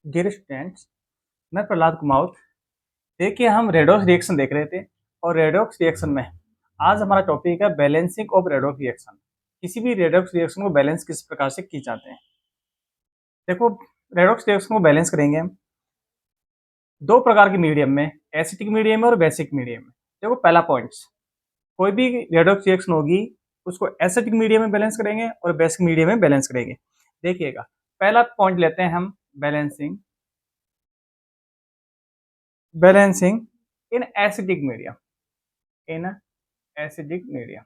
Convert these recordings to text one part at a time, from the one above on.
Dear students, मैं प्रहलाद कुमावत। देखिए, हम रेडॉक्स रिएक्शन देख रहे थे और रेडॉक्स रिएक्शन में आज हमारा टॉपिक है बैलेंसिंग ऑफ रेडॉक्स रिएक्शन। किसी भी रेडॉक्स रिएक्शन को बैलेंस किस प्रकार से की जाते हैं। देखो, रेडॉक्स रिएक्शन को बैलेंस करेंगे हम दो प्रकार के मीडियम में, एसिटिक मीडियम में और बेसिक मीडियम में। देखो, पहला पॉइंट्स, कोई भी रेडॉक्स रिएक्शन होगी उसको एसिटिक मीडियम में बैलेंस करेंगे और बेसिक मीडियम में बैलेंस करेंगे। देखिएगा, पहला पॉइंट लेते हैं हम balancing in acidic medium. In acidic medium,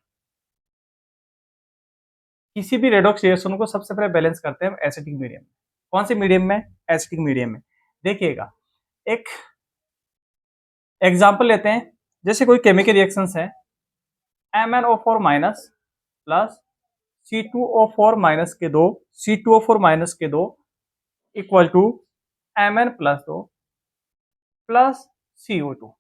किसी भी रेडॉक्स रिएक्शन को सबसे पहले बैलेंस करते हैं एसिडिक मीडियम में। कौन से मीडियम में? एसिडिक मीडियम में। देखिएगा, एक एग्जांपल लेते हैं। जैसे कोई केमिकल रिएक्शंस है, MnO4 minus plus C2O4 minus के दो C2O4 माइनस के दो इक्वल टू Mn प्लस दो प्लस CO2।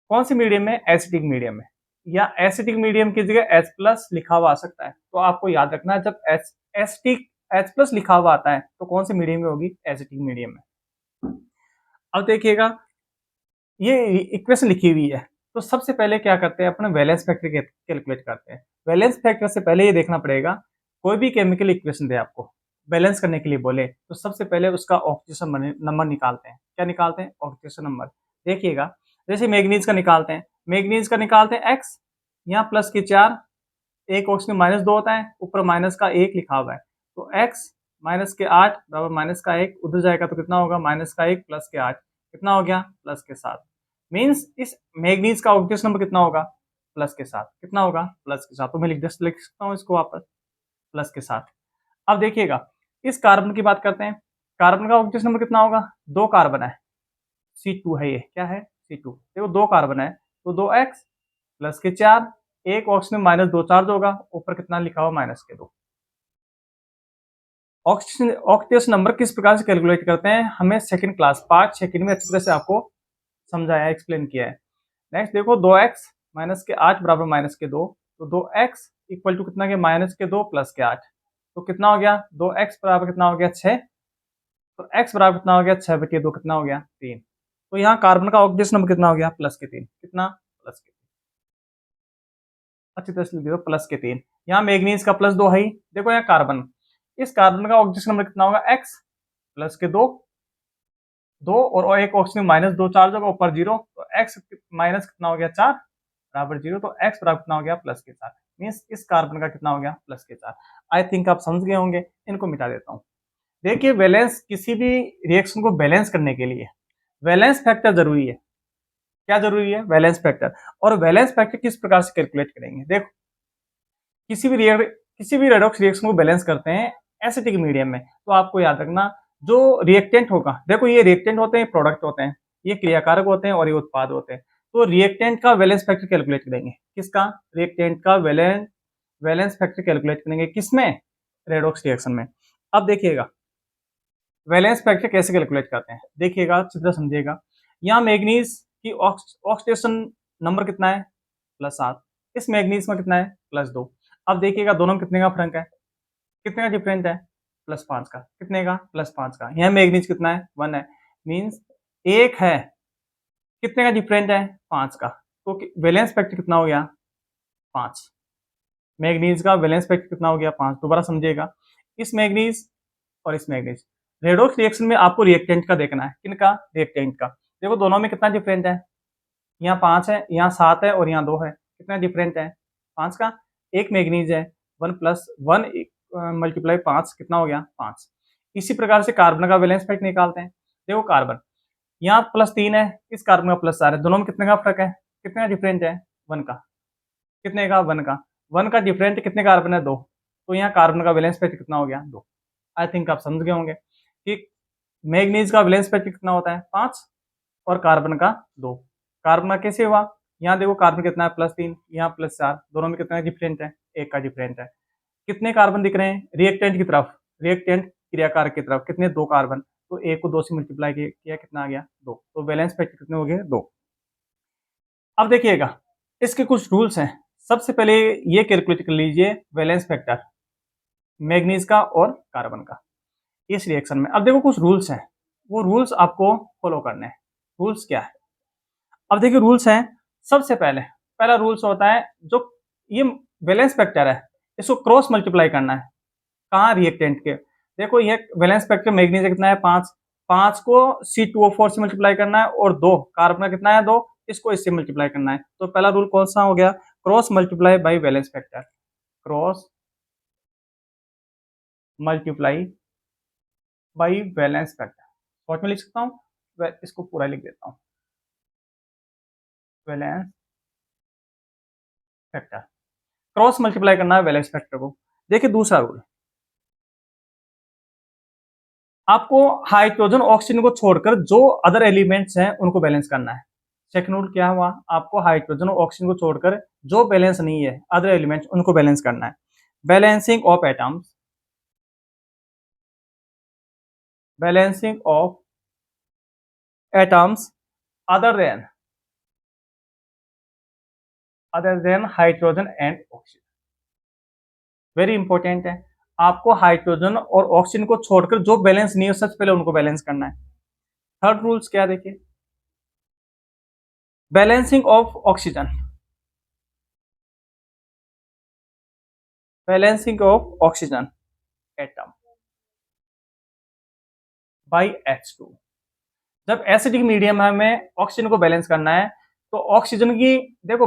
कौन सी मीडियम में? एसिडिक मीडियम में। या एसिडिक मीडियम की जगह H प्लस लिखा हुआ आ सकता है, तो आपको याद रखना है जब एसिडिक H प्लस लिखा हुआ आता है तो कौन सी मीडियम में होगी? एसिडिक मीडियम में। अब देखिएगा, ये इक्वेशन लिखी हुई है, तो सबसे पहले क्या करते हैं, अपने वैलेंस फैक्टर कैलकुलेट करते हैं। वैलेंस फैक्टर से पहले ये देखना पड़ेगा, कोई भी केमिकल इक्वेशन दे आपको बैलेंस करने के लिए बोले, तो सबसे पहले उसका ऑक्सीडेशन नंबर निकालते हैं। क्या निकालते हैं? Oxidation number. देखिएगा, जैसे मैग्नीज का निकालते हैं, मैग्नीज का निकालते हैं x, यहाँ प्लस के 4, एक ऑक्सीजन माइनस 2 होता है, ऊपर माइनस का 1 लिखा हुआ है, तो x माइनस के 8 बराबर माइनस का 1, उधर जाएगा तो कितना होगा? माइनस का 1 प्लस के 8, कितना हो गया? प्लस के 7। मीन्स इस मैग्नीज का ऑक्सीडेशन नंबर कितना होगा? प्लस के 7। कितना होगा? प्लस के 7। तो मैं लिख सकता हूँ इसको वापस, प्लस के 7। अब देखिएगा, इस कार्बन की बात करते हैं। कार्बन का ऑक्सीडेशन नंबर कितना होगा? 2 कार्बन है, C2 है, ये क्या है? C2। देखो, 2 कार्बन है तो 2x प्लस के 4, एक ऑक्सीजन माइनस 2 चार्ज होगा, ऊपर कितना लिखा हुआ? माइनस के 2। ऑक्सीडेशन नंबर किस प्रकार से कैलकुलेट करते हैं, हमें सेकंड क्लास पार्ट सेकंड में अच्छी तरह से आपको समझाया, एक्सप्लेन किया है। नेक्स्ट देखो, 2x माइनस के 8 बराबर माइनस के 2, तो 2x इक्वल टू कितना गया? माइनस के 2 प्लस के 8, तो कितना हो गया? 2x बराबर कितना हो गया? 6। तो x बराबर कितना हो गया? 6/2, कितना हो गया? 3। तो यहाँ कार्बन का ऑक्सीडेशन नंबर कितना हो गया? प्लस के 3। कितना? प्लस के 3। अच्छी तरह से लिख दो, प्लस के 3। यहाँ मैग्नीज का प्लस 2 है ही। देखो यहाँ कार्बन, इस कार्बन का ऑक्सीडेशन नंबर कितना होगा? x प्लस के 2, 2 और एक ऑक्सीजन माइनस 2 चार्ज होगा, ऊपर 0, तो x माइनस कितना हो गया? 4 बराबर 0, तो x बराबर कितना हो गया? प्लस के 4। मीन्स इस कार्बन का कितना हो गया? प्लस के 4। आई थिंक आप समझ गए होंगे, इनको मिटा देता हूँ। देखिए, बैलेंस, किसी भी रिएक्शन को बैलेंस करने के लिए वैलेंस फैक्टर जरूरी है। क्या जरूरी है? Valence factor. और वैलेंस फैक्टर किस प्रकार से कैलकुलेट करेंगे? देखो, किसी भी रेडॉक्स रिएक्शन को बैलेंस करते हैं एसिटिक मीडियम में, तो आपको याद रखना, जो रिएक्टेंट होगा, देखो ये रिएक्टेंट होते हैं, प्रोडक्ट होते हैं, ये क्रियाकारक होते हैं और ये उत्पाद होते हैं। तो रिएक्टेंट का वैलेंस फैक्टर कैलकुलेट करेंगे। किसका? रिएक्टेंट का वैलेंस फैक्टर कैलकुलेट करेंगे। किसमें? रेडॉक्स रिएक्शन में। अब देखिएगा, वैलेंस फैक्टर कैसे कैलकुलेट करते हैं, देखिएगा, अच्छी तरह समझिएगा। यहाँ मैग्नीज की ऑक्सीडेशन नंबर कितना है? +7। इस मैग्नीज में कितना है? +2। अब देखिएगा, दोनों में कितने का फर्क है? कितने का डिफरेंट है? +5 का। कितने का? +5 का। यहाँ मैग्नीज कितना है? 1 है। मीन्स 1 है, कितने का डिफरेंट है? 5 का। तो वैलेंस फैक्टर कितना हो गया? 5। मैग्नीज का वैलेंस फैक्टर कितना हो गया? 5। दोबारा समझिएगा, इस मैग्नीज और इस मैग्नीज, रेडॉक्स रिएक्शन में आपको रिएक्टेंट का देखना है। किनका? रिएक्टेंट का। देखो, दोनों में कितना डिफरेंट है? यहाँ 5 है, यहाँ 7 है और यहाँ 2 है। कितना डिफरेंट है? 5 का। एक मैग्नीज है, 1 + 1 × 5 कितना हो गया? 5। इसी प्रकार से कार्बन का वैलेंस फैक्टर निकालते हैं। देखो, कार्बन यहाँ +3 है, इस कार्बन का +4 है, दोनों में कितने का फर्क है? कितना डिफरेंट है? 1 का। कितने का? 1 का। 1 का डिफरेंट कितने कार्बन है? 2। तो यहाँ कार्बन का वैलेंस फैक्टर कितना हो गया? 2। आई थिंक आप समझ गए होंगे कि मैग्नीज का वैलेंस फैक्टर कितना होता है? 5 और कार्बन का 2। कार्बन का कैसे हुआ? यहाँ देखो, कार्बन कितना है? +3, यहाँ +4, दोनों में कितना डिफरेंट है? 1 का डिफरेंट है। कितने कार्बन दिख रहे हैं? रिएक्टेंट की तरफ, रिएक्टेंट क्रियाकारक की तरफ कितने? 2 कार्बन। तो 1 को 2 से मल्टीप्लाई किया, कितना आ गया? 2। तो वैलेंस फैक्टर कितने हो गए? 2। अब देखिएगा, इसके कुछ रूल्स हैं। सबसे पहले ये कैलकुलेट कर लीजिए वैलेंस फैक्टर मैग्नीज का और कार्बन का इस रिएक्शन में। अब देखो, कुछ रूल्स हैं। वो रूल्स आपको फॉलो करने हैं। रूल्स क्या है? अब देखिए रूल्स हैं, सबसे पहले पहला रूल्स होता है जो ये वैलेंस फैक्टर है, इसको क्रॉस मल्टीप्लाई करना है। कहाँ? रिएक्टेंट के। देखो ये वैलेंस फैक्टर मैग्नीज कितना है 5, 5 को C2O4 से मल्टीप्लाई करना है और 2 कार्बन का कितना है 2, इसको इससे मल्टीप्लाई करना है। तो पहला रूल कौन सा हो गया? Cross multiply by valence factor. Cross multiply by valence factor. Short में लिख सकता हूँ, इसको पूरा लिख देता हूँ। वैलेंस फैक्टर, क्रॉस मल्टीप्लाई करना है वैलेंस फैक्टर को। देखिए दूसरा रूल, आपको हाइड्रोजन ऑक्सीजन को छोड़कर जो अदर एलिमेंट्स हैं उनको बैलेंस करना है। सेकंड रूल क्या हुआ? आपको हाइड्रोजन और ऑक्सीजन को छोड़कर जो बैलेंस नहीं है अदर एलिमेंट्स उनको बैलेंस करना है। Balancing of atoms, balancing of atoms other than hydrogen and oxygen, very important है। आपको हाइड्रोजन और ऑक्सीजन को छोड़कर जो बैलेंस नहीं है सबसे पहले उनको बैलेंस करना है। थर्ड रूल्स क्या? देखिए balancing of oxygen, balancing of oxygen atom by H2। जब एसिडिक मीडियम है हमें ऑक्सीजन को बैलेंस करना है, तो ऑक्सीजन की देखो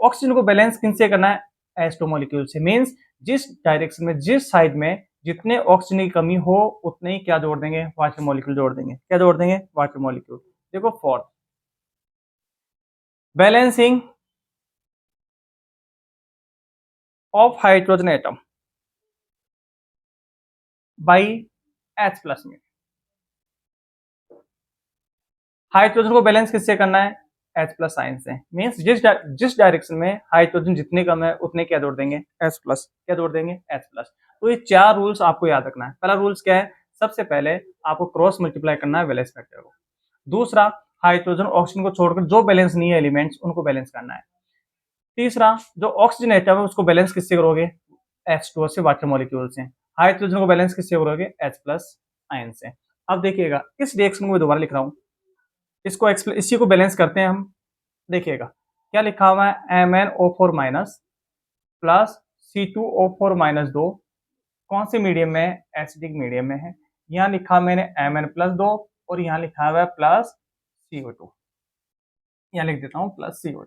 ऑक्सीजन को बैलेंस किनसे करना है? H2 मॉलिक्यूल से। मींस जिस डायरेक्शन में जिस साइड में जितने ऑक्सीजन की कमी हो उतने ही क्या जोड़ देंगे? वाटर मॉलिक्यूल जोड़ देंगे। क्या जोड़ देंगे? Water molecule. देखो fourth, balancing of hydrogen atom by H plus में। हाइड्रोजन को बैलेंस किससे करना है? H प्लस साइन से। मीन्स जिस डायरेक्शन में हाइड्रोजन जितने कम है उतने क्या जोड़ देंगे? H plus. क्या जोड़ देंगे? H plus. तो ये चार रूल्स आपको याद रखना है। पहला रूल्स क्या है? सबसे पहले आपको क्रॉस मल्टीप्लाई करना है वैलेंस फैक्टर को। दूसरा, हाइड्रोजन ऑक्सीजन को छोड़कर जो बैलेंस नहीं है एलिमेंट्स उनको बैलेंस करना है। तीसरा, जो ऑक्सीजन एटम है उसको बैलेंस किससे करोगे? H2O से, वाटर मॉलिक्यूल से। हाइड्रोजन को बैलेंस किससे करोगे? H प्लस आयन से। अब देखिएगा इस रिएक्शन को मैं दोबारा लिख रहा हूँ, इसको इसी को बैलेंस करते हैं हम। देखिएगा क्या लिखा हुआ है? MnO4 minus plus C2O4 minus 2, कौन से मीडियम में? एसिडिक मीडियम में है। यहाँ लिखा मैंने Mn प्लस 2 और यहाँ लिखा हुआ है प्लस CO2। यहाँ लिख देता हूँ प्लस CO2,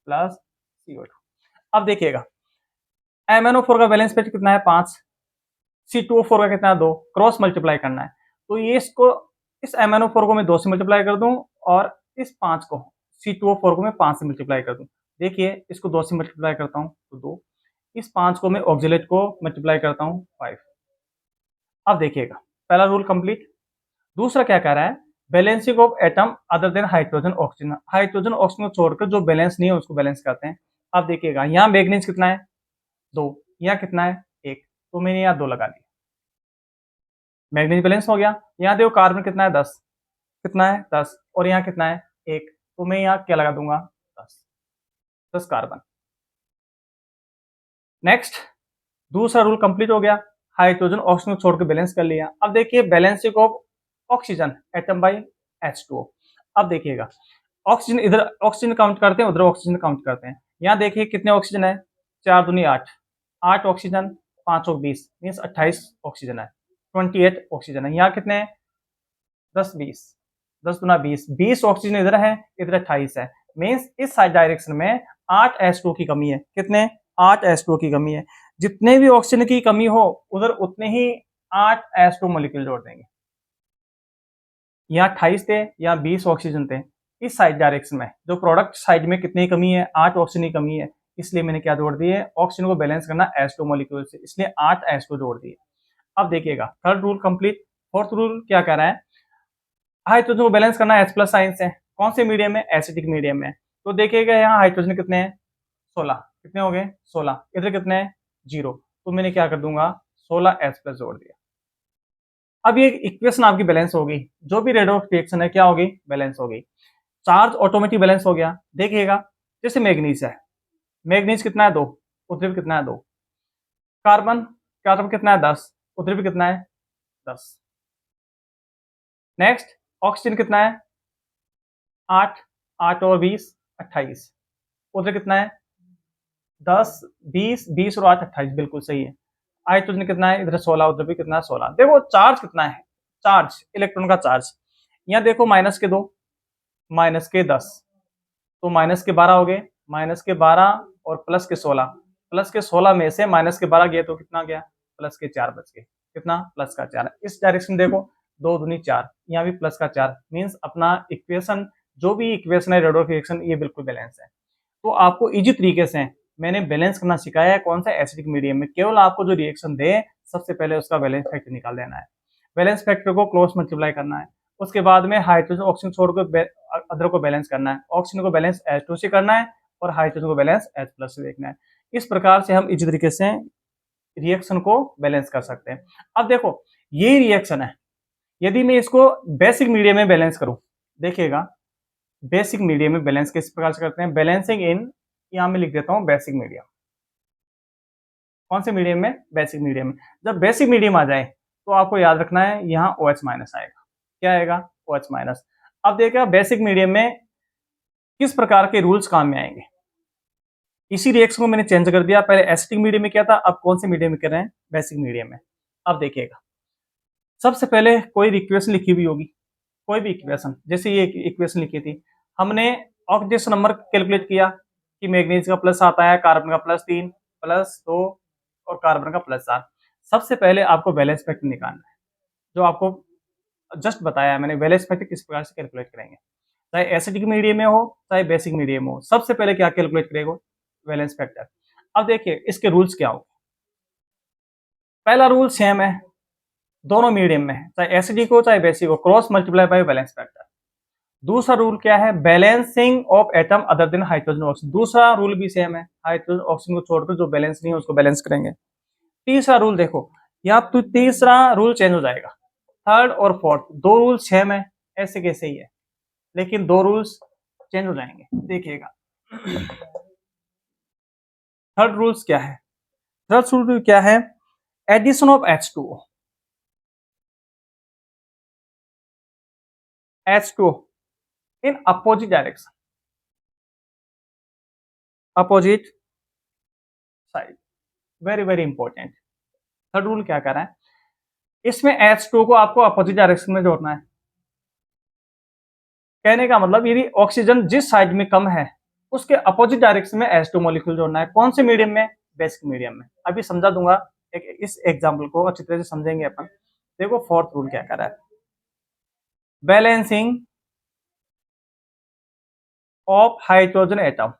प्लस CO2। अब देखिएगा MnO4 का बैलेंस पेज कितना है? 5। C2O4 का कितना है? 2। क्रॉस मल्टीप्लाई करना है, तो ये इसको इस MnO4 को मैं 2 से मल्टीप्लाई कर दूं और इस 5 को C2O4 को मैं 5 से मल्टीप्लाई कर दूं। देखिए इसको 2 से मल्टीप्लाई करता हूं तो 2, इस 5 को मैं ऑक्सिलेट को मल्टीप्लाई करता हूं 5। अब देखिएगा पहला रूल कंप्लीट। दूसरा क्या कह रहा है? Balancing of atom other than hydrogen oxygen. Hydrogen oxygen को छोड़कर जो बैलेंस नहीं है उसको बैलेंस करते हैं। अब देखिएगा यहाँ मैग्नीज कितना है? 2। यहाँ कितना है? 1। तो मैंने यहाँ 2 लगा दिया, मैग्नीज बैलेंस हो गया। यहाँ देखो कार्बन कितना है? 10। कितना है? 10। और यहाँ कितना है? 1। तो मैं यहाँ क्या लगा दूंगा? 10, 10 कार्बन। नेक्स्ट, दूसरा रूल कंप्लीट हो गया। हाइड्रोजन ऑक्सीजन को छोड़कर बैलेंस कर लिया। अब देखिए balancing of oxygen atom by H2O। अब देखिएगा ऑक्सीजन, इधर ऑक्सीजन काउंट करते हैं उधर ऑक्सीजन काउंट करते हैं। यहाँ देखिए कितने ऑक्सीजन है? 4 दूनी 8, 8 ऑक्सीजन, 5 और 20 मीन्स 28 ऑक्सीजन है। 28 ऑक्सीजन है। यहाँ कितने? 10 20, 10 गुना 20, 20 ऑक्सीजन इधर है, इधर 28 है। मीन्स इस साइड डायरेक्शन में 8 H2O की कमी है। कितने? 8 H2O की कमी है। जितने भी ऑक्सीजन की कमी हो उधर उतने ही 8 H2O मॉलिक्यूल जोड़ देंगे। यहाँ 28 थे, यहाँ 20 ऑक्सीजन थे। इस साइड डायरेक्शन में जो प्रोडक्ट साइड में कितनी कमी है? 8 ऑक्सीजन की कमी है, इसलिए मैंने क्या जोड़ दिए? ऑक्सीजन को बैलेंस करना H2O मॉलिक्यूल से, इसलिए 8 H2O जोड़ दिए। अब देखिएगा third rule complete. Fourth rule क्या कह रहा है? हाइड्रोजन को बैलेंस करना H प्लस साइन से। कौन से मीडियम में? एसिडिक मीडियम में। तो देखिएगा यहाँ हाइड्रोजन कितने हैं? 16। कितने हो गए? 16। इधर कितने हैं? 0। तो मैंने क्या कर दूंगा? 16 H प्लस जोड़ दिया। अब ये इक्वेशन आपकी बैलेंस होगी, जो भी रेट ऑफ रिएक्शन है क्या होगी? बैलेंस होगी। चार्ज ऑटोमेटिक बैलेंस हो गया। देखिएगा जैसे मैग्नीज है, मैग्नीज कितना है? 2, उधर भी कितना है? 2। कार्बन, कार्बन कितना है? 10, उधर भी कितना है? 10। नेक्स्ट ऑक्सीजन कितना है 8, 8 और 20 28, उधर कितना है 10 20 20 और 8 28, बिल्कुल सही है। हाइड्रोजन कितना है इधर 16, उधर भी कितना है 16। देखो चार्ज कितना है, चार्ज इलेक्ट्रॉन का चार्ज, यहाँ देखो -2 -10, तो -12 हो गए, -12 और +16, +16 में से -12 गए तो कितना गया +4 बच गए, कितना +4। इस डायरेक्शन देखो 2 दूनी 4, यहाँ भी +4 मीन्स अपना इक्वेशन, जो भी इक्वेशन है रेडोल्फ इक्वेशन ये बिल्कुल बैलेंस है। तो आपको इजी तरीके से मैंने बैलेंस करना सिखाया है, कौन सा एसिडिक मीडियम में, केवल आपको जो रिएक्शन दे सबसे पहले उसका बैलेंस फैक्टर निकाल देना है, बैलेंस फैक्टर को क्रॉस मल्टीप्लाई करना है, उसके बाद में हाइड्रोजन ऑक्सीजन छोड़कर अदर को बैलेंस करना है, ऑक्सीजन को बैलेंस H2 से करना है और हाइड्रोजन को बैलेंस H+ से देखना है। इस प्रकार से हम इसी तरीके से रिएक्शन को बैलेंस कर सकते हैं। अब देखो ये रिएक्शन है, यदि मैं इसको बेसिक मीडियम में बैलेंस करूं, देखिएगा बेसिक मीडियम में बैलेंस किस प्रकार से करते हैं, बैलेंसिंग इन, यहां मैं लिख देता हूं बेसिक मीडियम। कौन से मीडियम में, बेसिक मीडियम में। जब बेसिक मीडियम आ जाए तो आपको याद रखना है यहाँ OH- आएगा, क्या आएगा OH-। अब देखिए बेसिक मीडियम में किस प्रकार के रूल्स काम में आएंगे, इसी रिएक्शन को मैंने चेंज कर दिया, पहले एसिटिक मीडियम में क्या था, अब कौन से मीडियम में कर रहे हैं, बेसिक मीडियम में। अब देखिएगा सबसे पहले कोई इक्वेशन लिखी हुई होगी, कोई भी इक्वेशन, जैसे ये इक्वेशन लिखी थी, हमने ऑक्सीडेशन नंबर कैलकुलेट किया कि मैग्नीज का प्लस आता है, कार्बन का +3 +2 और कार्बन का +4। सबसे पहले आपको बैलेंस फैक्टर निकालना है, जो आपको जस्ट बताया मैंने, बैलेंस फैक्टर किस प्रकार से कैलकुलेट करेंगे, चाहे एसिडिक मीडियम में हो चाहे बेसिक मीडियम हो, सबसे पहले क्या कैलकुलेट करेगा, बैलेंस फैक्टर। अब देखिए इसके रूल्स क्या हो, पहला रूल सेम है दोनों मीडियम में, चाहे एसिडिक हो चाहे बेसिक हो, cross multiply by balance factor. दूसरा रूल क्या है, balancing of atom other than hydrogen oxygen, दूसरा रूल भी सेम है, हाइड्रोजन ऑक्सीजन को छोड़कर जो बैलेंस नहीं है उसको बैलेंस करेंगे। तीसरा रूल देखो, यहाँ तो तीसरा रूल चेंज हो जाएगा, थर्ड और फोर्थ दो रूल सेम है, ऐसे कैसे ही है, लेकिन दो रूल्स चेंज हो जाएंगे, देखिएगा। थर्ड रूल्स क्या है, थर्ड रूल क्या है, addition of H2O, H2O in opposite direction, opposite side, very very important. Third rule क्या कर रहा है, इसमें H2 को आपको अपोजिट डायरेक्शन में जोड़ना है, कहने का मतलब यदि ऑक्सीजन जिस साइड में कम है उसके अपोजिट डायरेक्शन में H2 मॉलिक्यूल जोड़ना है, कौन से मीडियम में, बेसिक मीडियम में। अभी समझा दूंगा, इस एग्जाम्पल को अच्छी तरह से समझेंगे अपन। देखो फोर्थ रूल क्या कर रहा है, balancing of hydrogen atom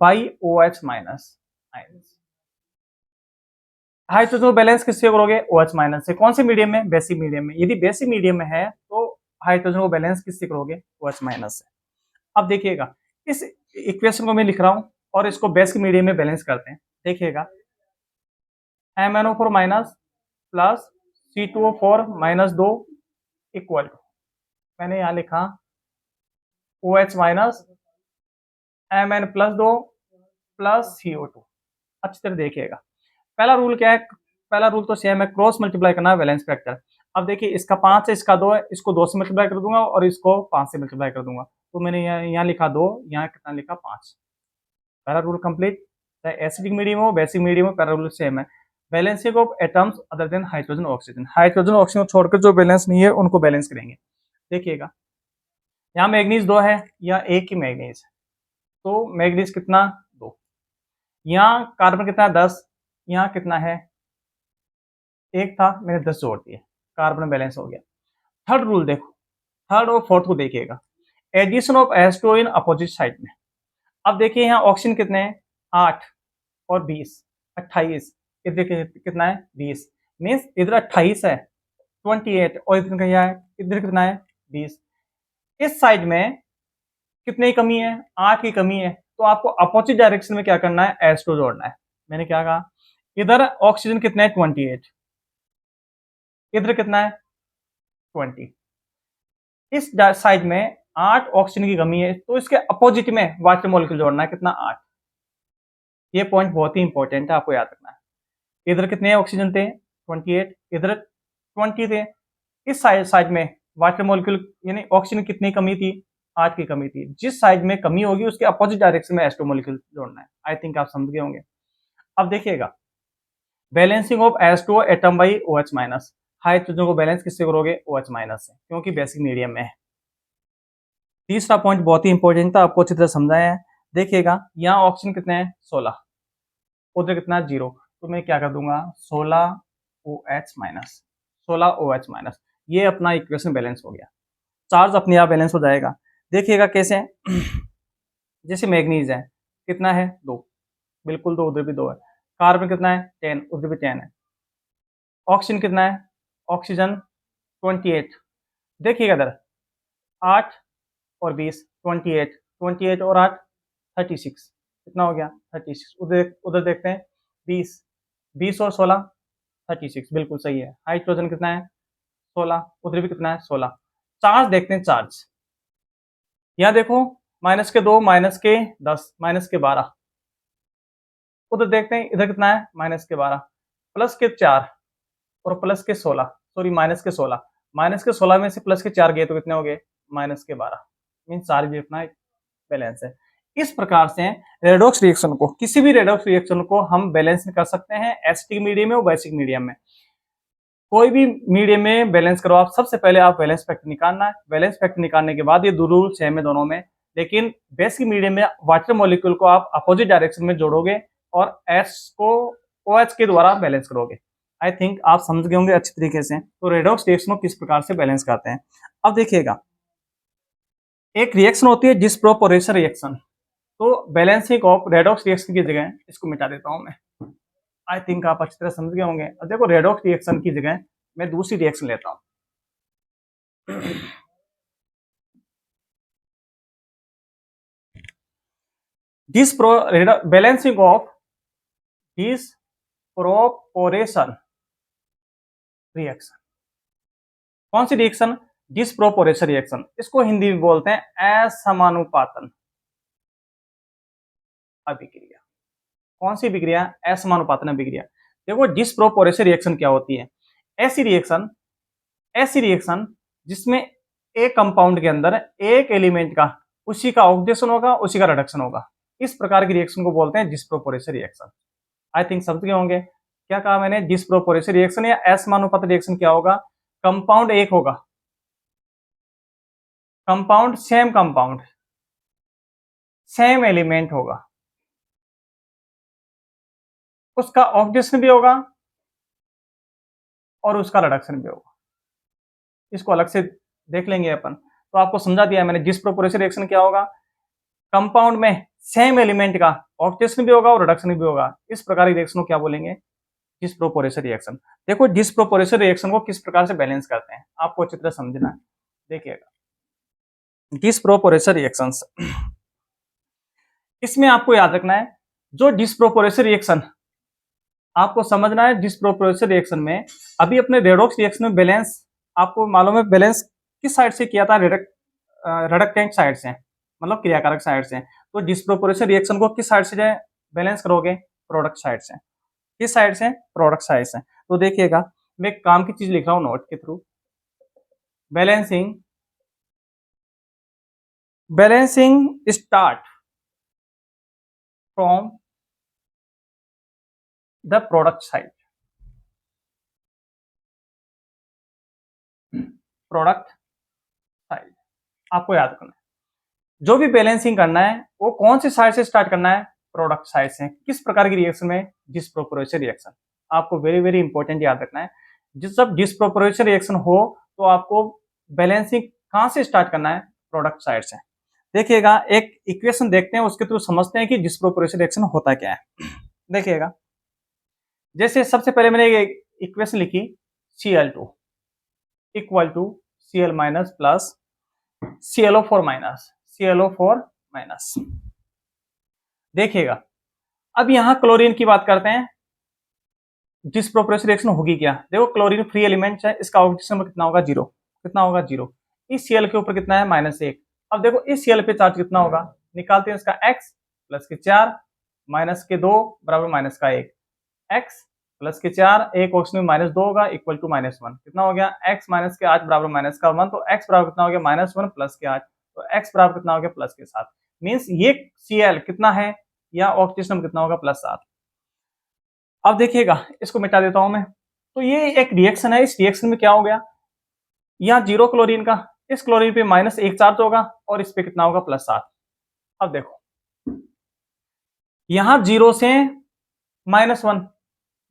by OH-। Hydrogen को बैलेंस किससे करोगे, OH- से, कौन से मीडियम में, बेसिक मीडियम में। यदि बेसिक मीडियम में है तो हाइड्रोजन को बैलेंस किससे करोगे, OH- से। अब देखिएगा इस इक्वेशन को मैं लिख रहा हूं और इसको बेसिक मीडियम में बैलेंस करते हैं, देखिएगा MnO4- plus C2O4 -2 equal to, मैंने यहां लिखा OH- Mn+2 प्लस CO2। अच्छी तरह देखिएगा पहला रूल क्या है, पहला रूल तो सेम है, क्रॉस मल्टीप्लाई करना है बैलेंस फैक्टर। अब देखिए इसका 5 है, इसका 2 है, इसको 2 से मल्टीप्लाई कर दूंगा और इसको 5 से मल्टीप्लाई कर दूंगा, तो मैंने यहाँ लिखा 2, यहाँ कितना लिखा 5। पहला रूल कंप्लीट, चाहे एसिडिक मीडियम हो बेसिक मीडियम हो, पहला रूल सेम है, balancing of atoms other than hydrogen oxygen, hydrogen oxygen छोड़कर जो बैलेंस नहीं है उनको बैलेंस करेंगे। देखिएगा यहाँ मैग्नीज 2 है, या एक ही मैग्नीज, तो मैग्नीज कितना 2, यहाँ कार्बन कितना 10, यहाँ कितना है 1 था, मैंने 10 जोड़ दिए, कार्बन बैलेंस हो गया। थर्ड रूल देखो, थर्ड और फोर्थ को देखिएगा, addition of H2O in opposite side में। अब देखिए यहाँ ऑक्सीजन कितने हैं 8 और 20 28, इधर कितना है 20, मीन्स इधर 28 है 28 और इधर क्या है, इधर कितना है 20। इस साइड में कितने की कमी है, 8 की कमी है, तो आपको अपोजिट डायरेक्शन में क्या करना है, H2 जोड़ना है। मैंने क्या कहा, इधर ऑक्सीजन कितना है 28, इधर कितना है 20, इस साइड में 8 ऑक्सीजन की कमी है, तो इसके अपोजिट में वाटर मॉलिक्यूल जोड़ना है, कितना 8। ये पॉइंट बहुत ही इंपॉर्टेंट है, आपको याद रखना है। इधर कितने ऑक्सीजन थे 28, इधर 20 थे, इस साइड में वाटर मॉलिक्यूल यानी ऑक्सीजन कितनी कमी थी, 8 की कमी थी। जिस साइड में कमी होगी उसके अपोजिट डायरेक्शन में H2 मॉलिक्यूल जोड़ना है। आई थिंक आप समझ गए होंगे। अब देखिएगा, balancing of H2O atom by OH minus. Hydrogen को बैलेंस किससे करोगे, OH माइनस से, क्योंकि बेसिक मीडियम में है। तीसरा पॉइंट बहुत ही इंपॉर्टेंट था, आपको अच्छी तरह समझाया है। देखिएगा, यहाँ ऑक्सीजन कितने हैं, 16, उधर कितना है 0, तो मैं क्या कर दूंगा 16 OH माइनस, 16 OH माइनस। ये अपना इक्वेशन बैलेंस हो गया। चार्ज अपने आप बैलेंस हो जाएगा। देखिएगा कैसे जैसे मैग्नीज है, कितना है 2, बिल्कुल 2, उधर भी 2 है। कार्बन कितना है 10, उधर भी 10 है। ऑक्सीजन कितना है, ऑक्सीजन 28। देखिएगा इधर 8 और 20, 28, 28 और 8 36, कितना हो गया 36। उधर उधर देखते हैं 20, 20 और 16 36, बिल्कुल सही है। हाइड्रोजन कितना है 16, उधर भी कितना है 16। चार्ज देखते हैं, चार्ज यहाँ देखो, -2, -10, -12। उधर देखते हैं इधर कितना है -12, +4 और +16, सॉरी -16, -16 में से +4 गए तो कितने हो गए -12। मीन चार्ज भी अपना बैलेंस है। इस प्रकार से रेडॉक्स रिएक्शन को, किसी भी रेडॉक्स रिएक्शन को हम बैलेंस कर सकते हैं एसिटिक मीडियम में और बेसिक मीडियम में। कोई भी मीडियम में बैलेंस करो आप, सबसे पहले आप बैलेंस फैक्टर निकालना है। बैलेंस फैक्टर निकालने के बाद ये दो रूल सेम है दोनों में, लेकिन बेसिक मीडियम में वाटर मॉलिक्यूल को आप अपोजिट डायरेक्शन में जोड़ोगे और एस को OH के द्वारा बैलेंस करोगे। आई थिंक आप समझ गए होंगे अच्छी तरीके से। तो रेडॉक्स रिएक्शन को किस प्रकार से बैलेंस करते हैं, अब देखिएगा। एक रिएक्शन होती है डिस्प्रोपोर्शन रिएक्शन। तो बैलेंसिंग ऑफ रेडॉक्स रिएक्शन की जगह इसको मिटा देता हूं मैं। आई थिंक आप अच्छी तरह समझ गए होंगे। अब देखो, रेडॉक्स रिएक्शन की जगह मैं दूसरी रिएक्शन लेता हूं। Balancing of disproportion reaction. कौन सी रिएक्शन, डिस्प्रोपोर्शन रिएक्शन। इसको हिंदी में बोलते हैं असमानुपातन अभिक्रिया। कौन सी विक्रिया, असमानुपातन अभिक्रिया। देखो, डिस्प्रोपोर्शन रिएक्शन क्या होती है, ऐसी रिएक्शन जिसमें एक कंपाउंड के अंदर एक एलिमेंट का उसी का ऑक्सीडेशन होगा, उसी का रिडक्शन होगा। इस प्रकार की रिएक्शन को बोलते हैं डिस्प्रोपोर्शन रिएक्शन। आई थिंक समझ गए होंगे क्या कहा मैंने। डिस्प्रोपोर्शन रिएक्शन या असमानुपातन रिएक्शन क्या होगा, कंपाउंड एक होगा, कंपाउंड सेम एलिमेंट होगा, उसका ऑक्सीडेशन भी होगा और उसका रिडक्शन भी होगा। इसको अलग से देख लेंगे अपन। तो आपको समझा दिया मैंने डिस्प्रोपोर्शन रिएक्शन क्या होगा, कंपाउंड में सेम एलिमेंट का ऑक्सीडेशन भी होगा और रिडक्शन भी होगा। इस प्रकार की रिएक्शन को क्या बोलेंगे, डिस्प्रोपोर्शन रिएक्शन। देखो, डिस्प्रोपोर्शन रिएक्शन को किस प्रकार से बैलेंस करते हैं आपको अच्छी तरह समझना है। देखिएगा, डिस्प्रोपोर्शन रिएक्शंस, इसमें आपको याद रखना है जो डिस्प्रोपोर्शन रिएक्शन आपको समझना है। डिस्प्रोपोर्शन रिएक्शन में अभी अपने रेडॉक्स रिएक्शन में बैलेंस आपको मालूम है, बैलेंस किस साइड से किया था, रिडक्टेंट साइड से, मतलब क्रियाकारक साइड से। तो डिस्प्रोपोर्शन रिएक्शन को किस साइड से बैलेंस करोगे, प्रोडक्ट साइड से। किस साइड से, प्रोडक्ट साइड से। तो देखिएगा, मैं एक काम की चीज लिख रहा हूं नोट के through. Balancing start from the product side. Product side आपको याद करना है। जो भी बैलेंसिंग करना है वो कौन सी साइड से स्टार्ट करना है, प्रोडक्ट साइड से। किस प्रकार की रिएक्शन में, डिस्प्रोपोर्शन रिएक्शन। आपको वेरी वेरी इंपॉर्टेंट याद रखना है। जब डिस्प्रोपोर्शन रिएक्शन हो तो आपको बैलेंसिंग कहां से स्टार्ट करना है, प्रोडक्ट साइड से। देखिएगा, एक इक्वेशन देखते हैं, उसके थ्रू समझते हैं कि डिस्प्रोपोर्शन रिएक्शन होता क्या है। देखिएगा, जैसे सबसे पहले मैंने एक इक्वेशन लिखी, Cl2 equal to Cl minus plus ClO4 minus. देखिएगा, अब यहां क्लोरीन की बात करते हैं। डिस्प्रोपोर्शन रिएक्शन होगी क्या, देखो क्लोरीन फ्री एलिमेंट है, इसका ऑक्सीडेशन नंबर कितना होगा 0, कितना होगा 0। इस Cl के ऊपर कितना है -1। अब देखो इस Cl पे चार्ज कितना होगा, निकालते हैं इसका x, +4 -2 बराबर -1, x प्लस के 4, एक ऑप्शन में -2 होगा इक्वल टू -1, कितना हो गया x माइनस के 8 बराबर माइनस का 1, तो x बराबर कितना हो गया -1 प्लस के 8, तो x बराबर कितना हो गया प्लस के 7। मीन्स ये Cl कितना है या ऑक्सीजन नंबर कितना होगा +7। अब देखिएगा इसको मिटा देता हूं मैं, तो ये एक रिएक्शन है, इस रिएक्शन में क्या हो गया, यहाँ 0 क्लोरीन का, इस क्लोरीन पे -1 चार्ज होगा और इस पे कितना होगा +7। अब देखो यहाँ 0 से -1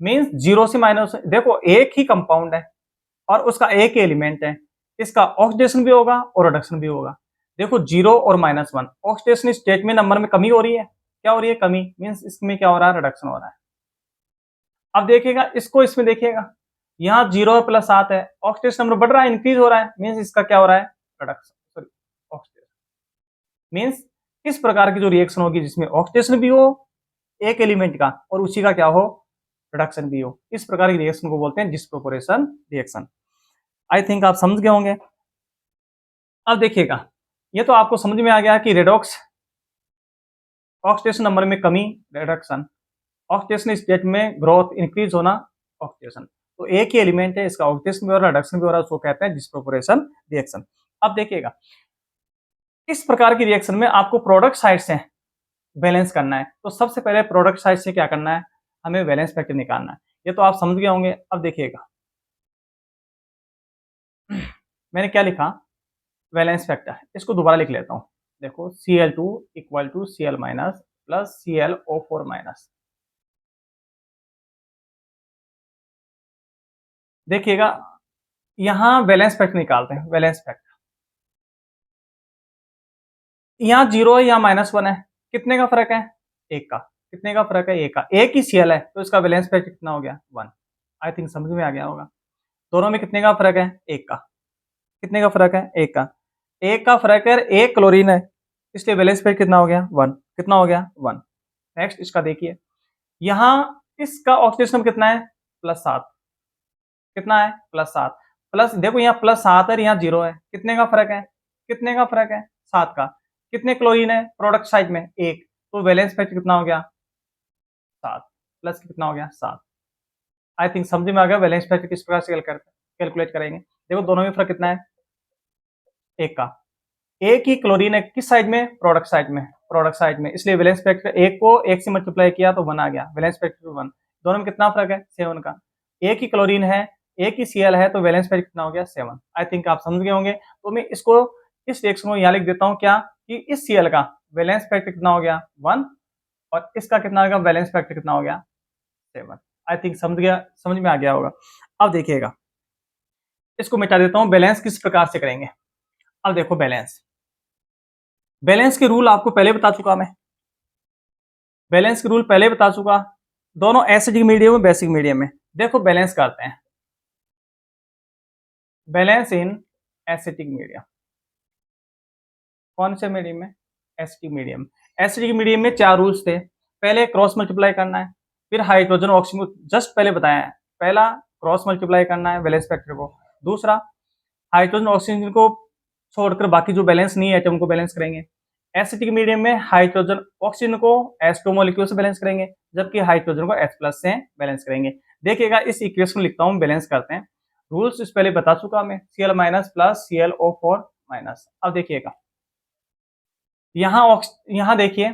मीन्स 0 से माइनस, देखो एक ही कंपाउंड है और उसका एक ही एलिमेंट है, इसका ऑक्सीडेशन भी होगा और रिडक्शन भी होगा। देखो 0 और -1 ऑक्सीडेशन स्टेट में नंबर में कमी हो रही है, क्या हो रही है कमी, मीन्स इसमें क्या हो रहा है रिडक्शन हो रहा है। अब देखिएगा इसको, इसमें देखिएगा यहाँ 0 प्लस 7 है, ऑक्सीडेशन नंबर बढ़ रहा है, इंक्रीज हो रहा है, मीन्स इसका क्या हो रहा है रिडक्शन, सॉरी ऑक्सीडेशन। मीन्स इस प्रकार की जो रिएक्शन होगी जिसमें ऑक्सीडेशन भी हो एक एलिमेंट का और उसी का क्या हो रिडक्शन भी हो, इस प्रकार की रिएक्शन को बोलते हैं डिस्प्रोपोर्शन रिएक्शन। आई थिंक आप समझ गए होंगे। अब देखिएगा ये तो आपको समझ में आ गया कि रेडॉक्स ऑक्सीडेशन नंबर में कमी रिडक्शन, ऑक्सीडेशन स्टेट में ग्रोथ इंक्रीज होना ऑक्सीडेशन, तो एक ही एलिमेंट है, इसका ऑक्सीडेशन भी हो रहा है रिडक्शन भी हो रहा है, उसको कहते हैं डिस्प्रोपोर्शन रिएक्शन। अब देखिएगा इस प्रकार की रिएक्शन में आपको प्रोडक्ट साइड से बैलेंस करना है, तो सबसे पहले प्रोडक्ट साइड से क्या करना है, हमें बैलेंस फैक्टर निकालना है, ये तो आप समझ गए होंगे। अब देखिएगा मैंने क्या लिखा बैलेंस फैक्टर, इसको दोबारा लिख लेता हूं। देखो Cl2 equal to Cl minus plus ClO4 minus. देखिएगा यहां बैलेंस फैक्टर निकालते हैं, बैलेंस फैक्टर यहाँ 0 है यहाँ -1 है, कितने का फर्क है एक का, कितने का फर्क है एक का, एक ही Cl है तो इसका बैलेंस फैक्टर कितना हो गया 1। आई थिंक समझ में आ गया होगा, दोनों में कितने का फर्क है एक का, कितने का फर्क है एक का, एक का फर्क है, एक क्लोरीन है इसलिए बैलेंस फैक्टर कितना हो गया 1, कितना हो गया 1। नेक्स्ट इसका देखिए यहाँ इसका ऑक्सीडेशन कितना है +7, कितना है +7, प्लस देखो यहाँ +7 है यहाँ 0 है, कितने का फर्क है, कितने का फर्क है 7 का, कितने क्लोरीन है प्रोडक्ट साइड में एक, तो बैलेंस फैक्टर कितना हो गया 7 प्लस कितना हो गया 7। आई थिंक समझ में आ गया बैलेंस फैक्टर किस प्रकार से कैलकुलेट करेंगे। देखो दोनों में फर्क कितना है एक का, एक ही क्लोरीन है किस साइड में प्रोडक्ट साइड में, प्रोडक्ट साइड में, इसलिए बैलेंस फैक्टर एक को एक से मल्टीप्लाई किया तो 1 आ गया, बैलेंस फैक्टर 1। दोनों में कितना फर्क है 7 का, एक ही क्लोरीन है एक ही Cl है तो बैलेंस फैक्टर कितना हो गया 7। आई थिंक आप समझ गए होंगे, तो मैं इसको इस रिएक्शन को यहाँ लिख देता हूँ क्या कि इस Cl का बैलेंस फैक्टर कितना हो गया 1 और इसका कितना होगा बैलेंस फैक्टर कितना हो गया 7। आई थिंक समझ में आ गया होगा। अब देखिएगा इसको मिटा देता हूँ, बैलेंस किस प्रकार से करेंगे। अब देखो बैलेंस, बैलेंस के रूल आपको पहले बता चुका मैं, बैलेंस के रूल पहले बता चुका, दोनों एसिडिक मीडियम में बेसिक मीडियम में। देखो बैलेंस करते हैं, बैलेंस इन एसिडिक मीडियम, कौन से मीडियम में एसिडिक मीडियम। एसिडिक मीडियम में 4 रूल्स थे, पहले क्रॉस मल्टीप्लाई करना है, फिर हाइड्रोजन ऑक्सीजन को जस्ट पहले बताया है, पहला क्रॉस मल्टीप्लाई करना है बैलेंस फैक्टर को, दूसरा हाइड्रोजन ऑक्सीजन को छोड़कर बाकी जो बैलेंस नहीं है एटम को बैलेंस करेंगे। एसिडिक मीडियम में हाइड्रोजन ऑक्सीजन को H2 मॉलिक्यूल से बैलेंस करेंगे जबकि हाइड्रोजन को H+ से बैलेंस करेंगे। देखिएगा इस इक्वेशन लिखता हूं, बैलेंस करते हैं, रूल्स इस पहले बता चुका मैं, Cl minus plus ClO4 minus. अब देखिएगा यहाँ देखिए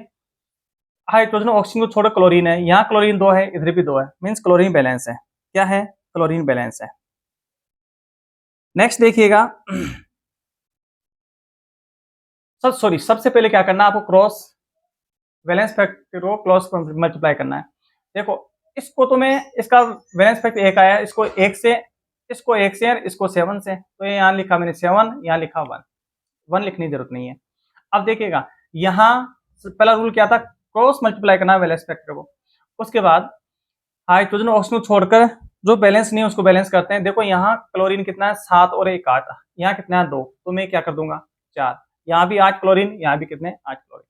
हाइड्रोजन ऑक्सीजन को छोड़ क्लोरीन है, यहाँ क्लोरीन 2 है इधर भी 2 है, मीन्स क्लोरीन बैलेंस है, क्या है क्लोरीन बैलेंस है। नेक्स्ट देखिएगा सबसे पहले क्या करना है आपको, क्रॉस बैलेंस फैक्टर को क्रॉस मल्टीप्लाई करना है। देखो इसको तो मैं इसका बैलेंस फैक्टर 1 आया, इसको 1 से और इसको 7 से, तो ये यहाँ लिखा मैंने 7, यहाँ लिखा 1 लिखने की जरूरत नहीं है। अब देखिएगा यहाँ पहला रूल क्या था, क्रॉस मल्टीप्लाई करना है बैलेंस फैक्टर को, उसके बाद हाइड्रोजन ऑक्सीजन को छोड़कर जो बैलेंस नहीं है उसको बैलेंस करते हैं। देखो यहाँ क्लोरीन कितना है 7 और 1 8, यहाँ कितना है 2, तो मैं क्या कर दूंगा 4, यहाँ भी 8 क्लोरीन, यहाँ भी कितने 8 क्लोरीन।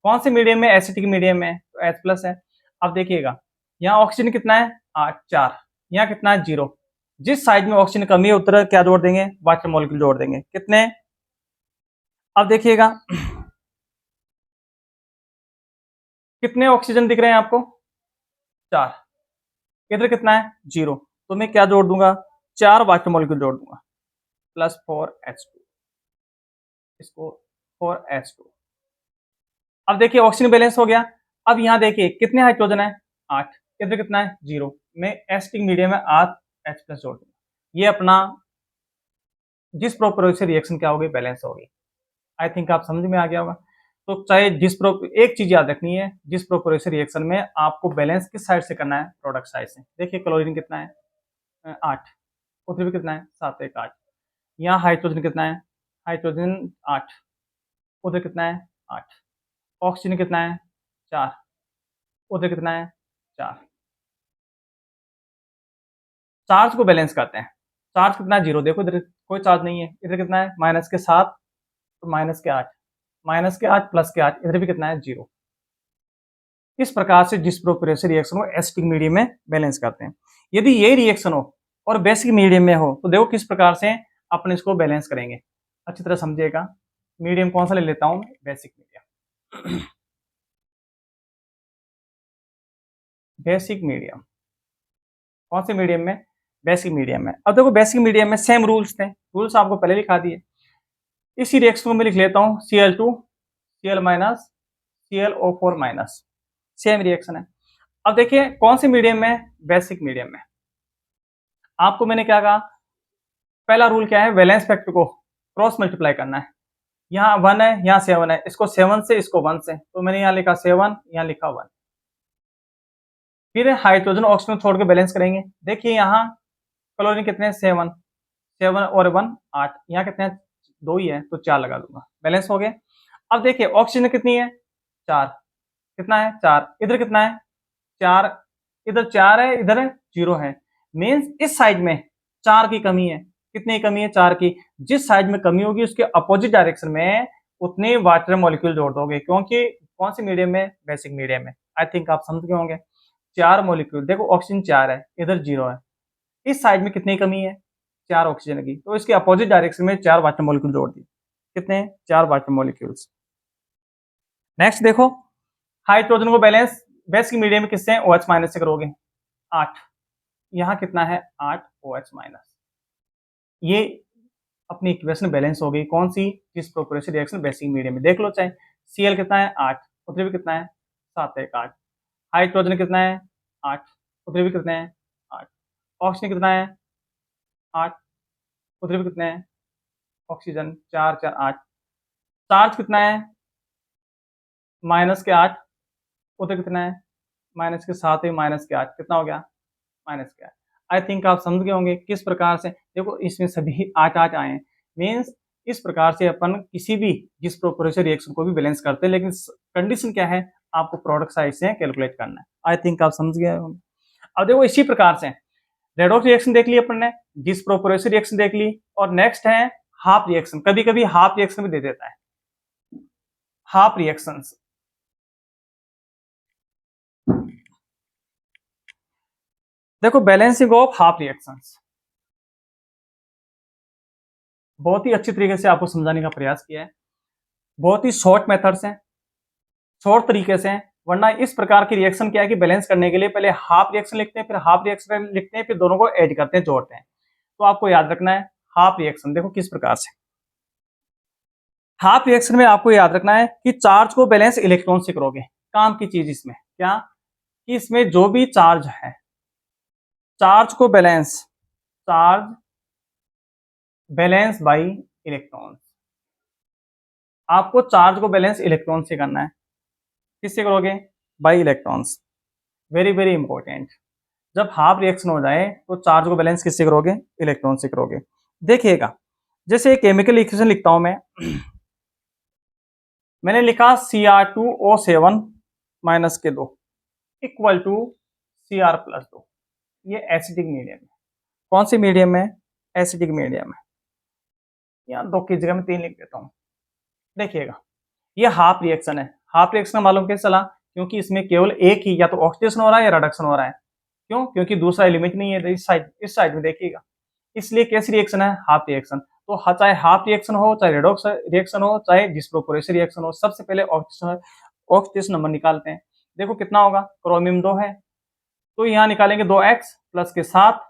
कौन से मीडियम में, एसिडिक मीडियम में, तो H+ है। अब देखिएगा यहाँ ऑक्सीजन कितना है 8 4, यहाँ कितना है 0, जिस साइड में ऑक्सीजन कमी है उधर क्या जोड़ देंगे वाटर मॉलिक्यूल जोड़ देंगे, कितने। अब देखिएगा कितने ऑक्सीजन दिख रहे हैं आपको 4, इधर कितना है 0, तो मैं क्या जोड़ दूंगा 4 वाटर मॉलिक्यूल जोड़ दूंगा प्लस 4H2, इसको 4H2। अब देखिए ऑक्सीजन बैलेंस हो गया। अब यहाँ देखिए कितने हाइड्रोजन है 8, इधर कितना है 0, मैं एसिटिक मीडियम में 8 H प्लस जोड़ दूंगा। ये अपना जिस प्रोपर से रिएक्शन क्या होगी बैलेंस होगी। आई थिंक आप समझ में आ गया होगा। तो चाहे एक चीज याद रखनी है, जिस प्रोपोरेशन रिएक्शन में आपको बैलेंस किस साइड से करना है, प्रोडक्ट साइड से। देखिए क्लोरीन कितना है 8, उधर भी कितना है 7 1 8। यहाँ हाइड्रोजन कितना है, हाइड्रोजन 8, उधर कितना है 8। ऑक्सीजन कितना है 4, उधर कितना है 4। चार्ज को बैलेंस करते हैं। चार्ज कितना है 0, देखो इधर कोई चार्ज नहीं है, इधर कितना है -7 तो -8, -8 प्लस के 8, इधर भी कितना है 0। इस प्रकार से डिस्प्रोपोर्शन रिएक्शन को एसिटिक मीडियम में बैलेंस करते हैं। यदि ये रिएक्शन हो और बेसिक मीडियम में हो तो देखो किस प्रकार से अपन इसको बैलेंस करेंगे, अच्छी तरह समझिएगा। मीडियम कौन सा ले लेता हूं, बेसिक मीडियम। बेसिक मीडियम कौन से मीडियम में, बेसिक मीडियम में। अब देखो बेसिक मीडियम में सेम रूल्स थे, रूल्स आपको पहले लिखा दिए। इसी रिएक्शन को मैं लिख लेता हूँ Cl2 Cl minus ClO4 minus, same reaction है। अब देखिए कौन से मीडियम में, बेसिक मीडियम में। आपको मैंने क्या कहा, पहला रूल क्या है, वैलेंस फैक्टर को क्रॉस मल्टीप्लाई करना है। यहाँ 1 है, यहाँ 7 है, इसको 7 से इसको 1 से, तो मैंने यहाँ लिखा 7, यहाँ लिखा 1। फिर हाइड्रोजन ऑक्सीजन छोड़ के बैलेंस करेंगे। देखिए यहाँ क्लोरीन कितने हैं 7, 7 और 1 8, यहाँ कितने हैं 2 ही है, तो 4 लगा दूंगा, बैलेंस हो गए। अब देखिए ऑक्सीजन कितनी है 4, कितना है 4, इधर कितना है 4, इधर 4 है, इधर 0 है। मीन्स इस साइड में 4 की कमी है। कितनी कमी है 4 की, जिस साइड में कमी होगी उसके अपोजिट डायरेक्शन में उतने वाटर मॉलिक्यूल जोड़ दोगे, क्योंकि कौन सी मीडियम में, बेसिक मीडियम में। आई थिंक आप समझ गए होंगे। 4 मॉलिक्यूल, देखो ऑक्सीजन 4 है, इधर 0 है, इस साइड में कितनी कमी है 4 ऑक्सीजन की, तो इसके अपोजिट डायरेक्शन में 4 वाटर मॉलिक्यूल जोड़ दिए। कितने 4 वाटर मॉलिक्यूल्स। नेक्स्ट देखो हाइड्रोजन को बैलेंस बेसिक मीडियम में किससे OH माइनस से करोगे 8, यहाँ कितना है 8 OH माइनस। ये अपनी इक्वेशन बैलेंस हो गई, कौन सी, जिस प्रोपोर्शन रिएक्शन बेसिक मीडियम में। देख लो चाहे Cl कितना है 8, उधर भी कितना है 7 1 8। हाइड्रोजन कितना है 8, उधर भी कितना है 8। ऑक्सीजन कितना है 8, उधर भी कितना है ऑक्सीजन 4 4 8। चार्ज कितना है -8, उधर कितना है -7 -8, कितना हो गया -8। आई थिंक आप समझ गए होंगे किस प्रकार से। देखो इसमें सभी 8 8 आए हैं, मीन्स इस प्रकार से अपन किसी भी जिस प्रोपोर्शन रिएक्शन को भी बैलेंस करते हैं, लेकिन कंडीशन क्या है, आपको प्रोडक्ट साइड से कैलकुलेट करना है। आई थिंक आप समझ गए होंगे। अब देखो इसी प्रकार से रेडॉक्स रिएक्शन देख ली अपन ने, जिस प्रोपोर्शन रिएक्शन देख ली, और नेक्स्ट है हाफ रिएक्शन। कभी कभी हाफ रिएक्शन भी दे देता है, हाफ रिएक्शंस। देखो बैलेंसिंग ऑफ हाफ रिएक्शंस बहुत ही अच्छी तरीके से आपको समझाने का प्रयास किया है। बहुत ही शॉर्ट मेथड्स हैं, शॉर्ट तरीके से हैं। वरना इस प्रकार की रिएक्शन क्या है कि बैलेंस करने के लिए पहले हाफ रिएक्शन लिखते हैं, फिर हाफ रिएक्शन लिखते हैं, फिर दोनों को ऐड करते हैं, जोड़ते हैं। तो आपको याद रखना है हाफ रिएक्शन देखो किस प्रकार से। हाफ रिएक्शन में आपको याद रखना है कि चार्ज को बैलेंस इलेक्ट्रॉन से करोगे। काम की चीज इसमें क्या, कि इसमें जो भी चार्ज है, चार्ज को balance, charge balance by electron. आपको चार्ज को बैलेंस इलेक्ट्रॉन से करना है। किससे करोगे, by electrons. Very very important. जब हाफ रिएक्शन हो जाए तो चार्ज को बैलेंस किससे करोगे, इलेक्ट्रॉन से करोगे। देखिएगा जैसे केमिकल इक्वेशन लिखता हूं मैं, मैंने लिखा Cr2O7 माइनस के 2 इक्वल टू Cr प्लस 2। ये एसिडिक मीडियम है। कौन सी मीडियम है, एसिडिक मीडियम है। यहाँ 2 की जगह में 3 लिख देता हूँ। देखिएगा ये हाफ रिएक्शन है। हाफ रिएक्शन मालूम कैसे चला, क्योंकि इसमें केवल एक ही या तो ऑक्सीडेशन हो रहा है या रिडक्शन हो रहा है। क्यों, क्योंकि दूसरा एलिमेंट नहीं है इस साइड में देखिएगा, इसलिए कैसी रिएक्शन है, हाफ रिएक्शन। तो चाहे हाफ रिएक्शन हो, चाहे रेडॉक्स रिएक्शन हो, चाहे डिस्प्रोपोर्शन रिएक्शन हो, सबसे पहले ऑक्सीडेशन नंबर निकालते हैं। देखो कितना होगा, क्रोमियम 2 है, तो यहाँ निकालेंगे 2x प्लस के 7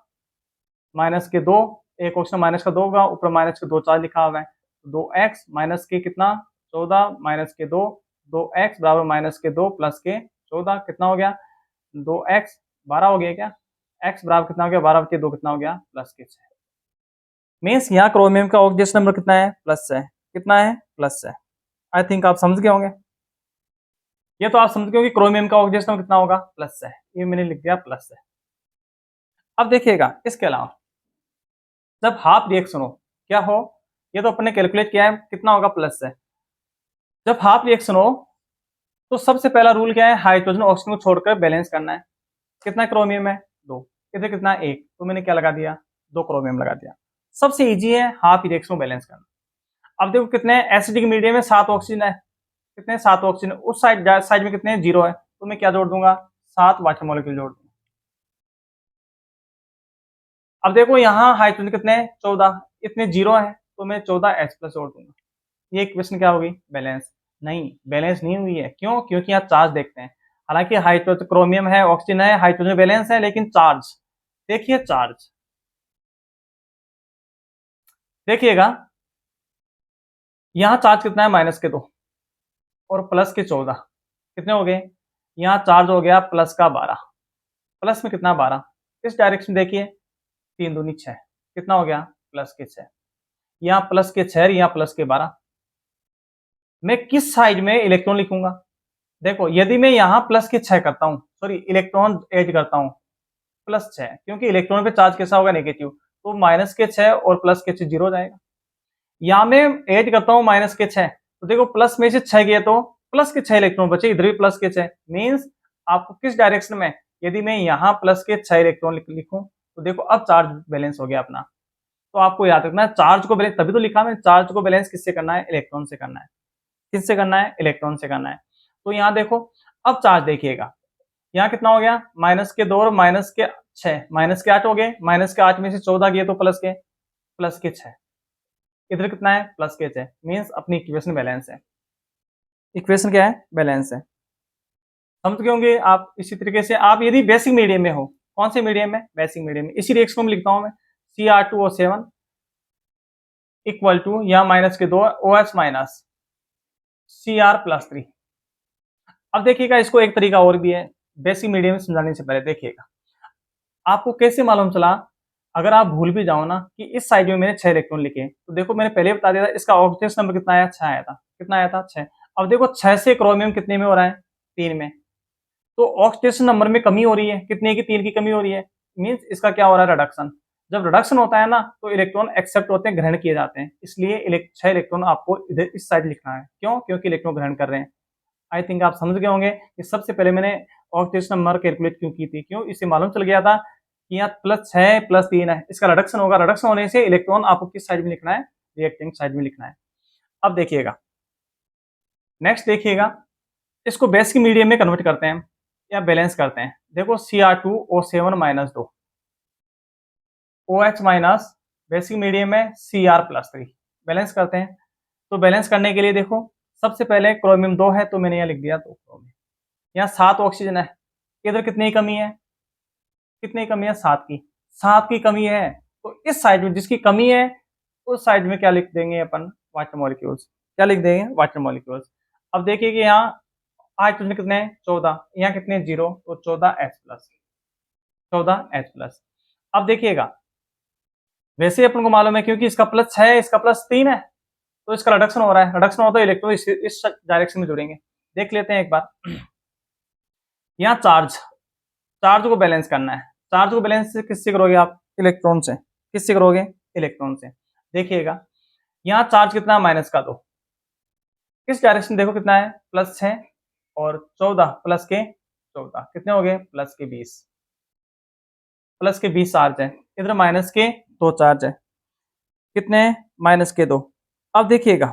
माइनस के 2, एक ऑप्शन माइनस का 2 होगा, ऊपर माइनस के 2 4 लिखा हुआ है। 2x माइनस के कितना 14 माइनस के 2, 2x बराबर माइनस के 2 प्लस के 14 कितना हो गया 2x 12 हो गया क्या, x बराबर कितना हो गया 12 बटे 2 कितना हो गया प्लस के 6। मीन्स यहाँ क्रोमियम का ऑक्सीडेशन नंबर कितना है प्लस है, कितना है प्लस है। आई थिंक आप समझ गए होंगे, ये तो आप समझ गए हो कि क्रोमियम का ऑक्सीडेशन नंबर कितना होगा प्लस है, ये मैंने लिख दिया प्लस है। अब देखिएगा इसके अलावा जब हाफ रिएक्शन हो क्या हो, ये तो अपने कैलकुलेट किया है कितना होगा प्लस है। जब हाफ रिएक्शन हो तो सबसे पहला रूल क्या है, हाइड्रोजन ऑक्सीजन को छोड़कर बैलेंस करना है। कितना क्रोमियम है 2, इधर कितना 1, तो मैंने क्या लगा दिया 2 क्रोमियम लगा दिया। सबसे इजी है हाफ रिएक्शन को बैलेंस करना। अब देखो कितने एसिडिक मीडियम में 7 ऑक्सीजन है, कितने 7 ऑक्सीजन, उस साइड में कितने 0 है, तो मैं क्या जोड़ दूंगा 7 वाटर मॉलिक्यूल जोड़ दूंगा। अब देखो यहाँ हाइड्रोजन कितने 14, इतने 0 है तो मैं 14H प्लस जोड़ दूंगा। ये इक्वेशन क्या होगी बैलेंस, नहीं बैलेंस नहीं हुई है, क्यों, क्योंकि यहाँ चार्ज देखते हैं। हालांकि हाइड्रोजन क्रोमियम है ऑक्सीजन है हाइड्रोजन बैलेंस है, लेकिन चार्ज देखिए, चार्ज देखिएगा यहाँ चार्ज कितना है माइनस के 2 और प्लस के 14 कितने हो गए, यहाँ चार्ज हो गया प्लस का 12, प्लस में कितना 12, इस डायरेक्शन देखिए 3 दूनी 6 कितना हो गया प्लस के 6, यहाँ प्लस के 6 यहाँ प्लस के 12। मैं किस साइड में इलेक्ट्रॉन लिखूंगा, देखो यदि मैं यहाँ प्लस के 6 करता हूँ, सॉरी इलेक्ट्रॉन ऐड करता हूँ प्लस 6, क्योंकि इलेक्ट्रॉन पे चार्ज कैसा होगा नेगेटिव, तो माइनस के 6 और प्लस के 6 0 हो जाएगा। यहाँ मैं ऐड करता हूँ माइनस के 6, तो देखो प्लस में से 6 गए तो प्लस के 6 इलेक्ट्रॉन बचे, इधर भी प्लस के 6, मीन्स आपको किस डायरेक्शन में, यदि मैं यहाँ प्लस के 6 इलेक्ट्रॉन लिखूं तो देखो अब चार्ज बैलेंस हो गया अपना। तो आपको याद रखना है चार्ज को बैलेंस, तभी तो लिखा मैंने चार्ज को बैलेंस किससे करना है, इलेक्ट्रॉन से करना है। किससे करना है, इलेक्ट्रॉन से करना है। तो यहाँ देखो अब चार्ज देखिएगा, यहाँ कितना हो गया माइनस के 2 और माइनस के 6, माइनस के 8 हो गए, माइनस के 8 में से 14 गए तो प्लस के 6, इधर कितना है प्लस के 6, मीन्स अपनी इक्वेशन बैलेंस है। इक्वेशन क्या है बैलेंस है, समझ गए होंगे आप। इसी तरीके से आप यदि बेसिक मीडियम में हो, कौन से मीडियम में, बेसिक मीडियम में, इसी रिएक्शन में लिखता हूं मैं Cr2O7 इक्वल टू यहाँ माइनस के 2 OH माइनस Cr+3। अब देखिएगा इसको एक तरीका और भी है बेसिक मीडियम में समझाने से पहले, देखिएगा आपको कैसे मालूम चला, अगर आप भूल भी जाओ ना कि इस साइड में मैंने 6 इलेक्ट्रॉन लिखे, तो देखो मैंने पहले बता दिया था इसका ऑक्सीडेशन नंबर कितना आया 6 आया था, कितना आया था 6। अब देखो 6 से क्रोमियम कितने में हो रहा है 3 में, तो ऑक्सीडेशन नंबर में कमी हो रही है, कितने की 3 की कमी हो रही है, मीन्स इसका क्या हो रहा है रिडक्शन। जब रिडक्शन होता है ना तो इलेक्ट्रॉन एक्सेप्ट होते हैं, ग्रहण किए जाते हैं, इसलिए 6 इलेक्ट्रॉन आपको इधर इस साइड लिखना है, क्यों, क्योंकि इलेक्ट्रॉन ग्रहण कर रहे हैं। आई थिंक आप समझ गए होंगे कि सबसे पहले मैंने ऑक्सीडेशन नंबर कैलकुलेट क्यों की थी, क्यों, इससे मालूम चल गया था कि यहाँ +6 +3 है, इसका रिडक्शन होगा, रिडक्शन होने से इलेक्ट्रॉन आपको किस साइड में लिखना है, रिएक्टिंग साइड में लिखना है। अब देखिएगा नेक्स्ट, देखिएगा इसको बेसिक मीडियम में कन्वर्ट करते हैं या बैलेंस करते हैं। देखो Cr2O7 -2 OH minus basic medium में Cr+3 बैलेंस करते हैं। तो बैलेंस करने के लिए देखो सबसे पहले क्रोमियम 2 है तो मैंने यहाँ लिख दिया 2 क्रोमियम, यहाँ 7 ऑक्सीजन है, इधर कितनी कमी है, कितनी कमी है 7 की, 7 की कमी है, तो इस साइड में जिसकी कमी है उस साइड में क्या लिख देंगे अपन वाटर मॉलिक्यूल्स, क्या लिख देंगे वाटर मॉलिक्यूल्स। अब देखिए कि यहाँ हाइड्रोजन कितने 14, यहाँ कितने 0, तो 14H+, 14H+। अब देखिएगा वैसे अपन को मालूम है क्योंकि इसका +6 है इसका +3 है, तो इसका रिडक्शन हो रहा है, रिडक्शन होता है इलेक्ट्रॉन इस डायरेक्शन में जुड़ेंगे। देख लेते हैं एक बार, यहाँ चार्ज, चार्ज को बैलेंस करना है, चार्ज को बैलेंस किससे करोगे आप, इलेक्ट्रॉन से, किससे करोगे इलेक्ट्रॉन से। देखिएगा यहाँ चार्ज कितना माइनस का 2, इस डायरेक्शन देखो कितना है +6 और 14 प्लस के 14 कितने हो गए +20, +20 चार्ज है, इधर माइनस के 2 चार्ज है, कितने -2। अब देखिएगा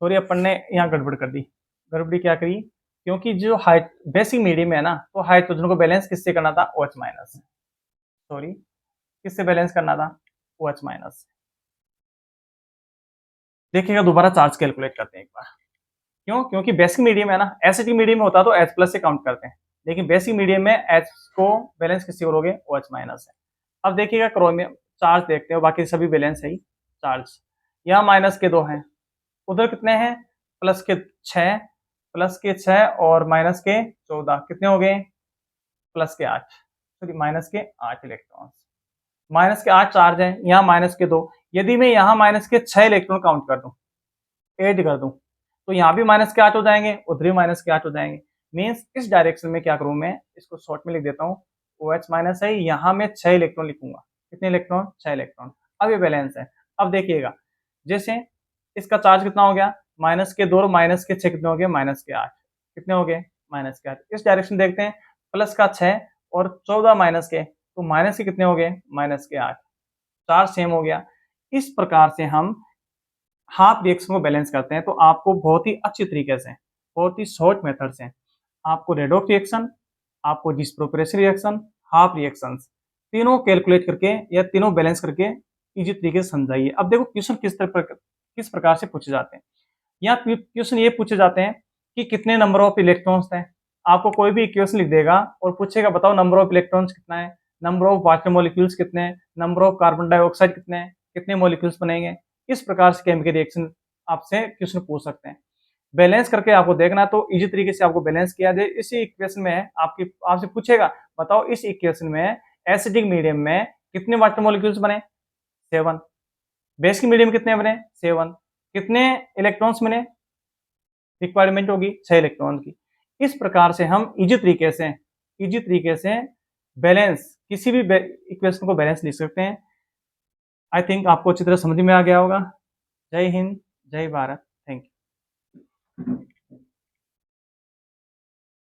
सॉरी अपन ने यहाँ गड़बड़ कर दी, गड़बड़ी क्या करी, क्योंकि जो बेसिक मीडियम है ना तो हाइड्रोजन को बैलेंस किससे करना था OH माइनस, सॉरी किससे बैलेंस करना था OH माइनस। देखिएगा दोबारा चार्ज कैलकुलेट करते हैं एक बार, क्यों? क्योंकि बेसिक मीडियम है ना, एसिडिक मीडियम होता तो H प्लस से काउंट करते हैं, लेकिन बेसिक मीडियम में H को बैलेंस किससे करोगे? OH माइनस है। अब देखिएगा क्रोमियम चार्ज देखते हो, बाकी सभी बैलेंस है ही चार्ज। यहाँ माइनस के 2 हैं, उधर कितने हैं? प्लस के 6, प्लस के 6 और माइनस के 14, कितने हो गए? प्लस के 8, सॉरी माइनस के 8 इलेक्ट्रॉन। माइनस के 8 चार्ज है, यहाँ माइनस के 2। यदि मैं यहाँ माइनस के 6 इलेक्ट्रॉन काउंट कर दूं, ऐड कर दूं, तो यहाँ भी माइनस के 8 हो जाएंगे, उधर भी माइनस के 8 हो जाएंगे। मीन्स इस डायरेक्शन में क्या करूं, मैं इसको शॉर्ट में लिख देता हूँ, OH माइनस है, यहाँ मैं 6 इलेक्ट्रॉन लिखूंगा। कितने इलेक्ट्रॉन? 6 इलेक्ट्रॉन। अब ये बैलेंस है। अब देखिएगा, जैसे इसका चार्ज कितना हो गया? माइनस के 2 और माइनस के 6 कितने हो गए? माइनस के 8। कितने हो गए? माइनस के 8। इस डायरेक्शन देखते हैं, प्लस का 6 और 14 माइनस के, तो माइनस के कितने हो गए? माइनस के 8। चार्ज सेम हो गया। इस प्रकार से हम हाफ रिएक्शन को बैलेंस करते हैं। तो आपको बहुत ही अच्छी तरीके से, बहुत ही शॉर्ट मेथड से आपको रेडॉक्स रिएक्शन, आपको डिसप्रोपोर्शनल रिएक्शन, हाफ रिएक्शंस तीनों कैलकुलेट करके या तीनों बैलेंस करके इजी तरीके से समझाइए। अब देखो क्वेश्चन किस प्रकार से पूछे जाते हैं। यहाँ क्वेश्चन ये पूछे जाते हैं कि कितने नंबर ऑफ इलेक्ट्रॉन्स हैं। आपको कोई भी इक्वेशन लिख देगा और पूछेगा बताओ नंबर ऑफ इलेक्ट्रॉन्स कितना है, नंबर ऑफ वाटर मॉलिक्यूल्स कितने हैं, नंबर ऑफ कार्बन डाइऑक्साइड कितने हैं, कितने मॉलिक्यूल्स बनेंगे। इस प्रकार से केमिकल रिएक्शन आपसे क्वेश्चन पूछ सकते हैं। बैलेंस करके आपको देखना, तो इजी तरीके से आपको बैलेंस किया जाए। इसी इक्वेशन में आपसे पूछेगा बताओ इस इक्वेशन में एसिडिक मीडियम में कितने वाटर मॉलिक्यूल्स बने? 7। बेसिक मीडियम कितने बने? 7। कितने इलेक्ट्रॉन्स बने? रिक्वायरमेंट होगी 6 इलेक्ट्रॉन की। इस प्रकार से हम इजी तरीके से बैलेंस, किसी भी इक्वेशन को बैलेंस लिख सकते हैं। आई थिंक आपको अच्छी तरह समझ में आ गया होगा। जय हिंद, जय भारत, थैंक यू।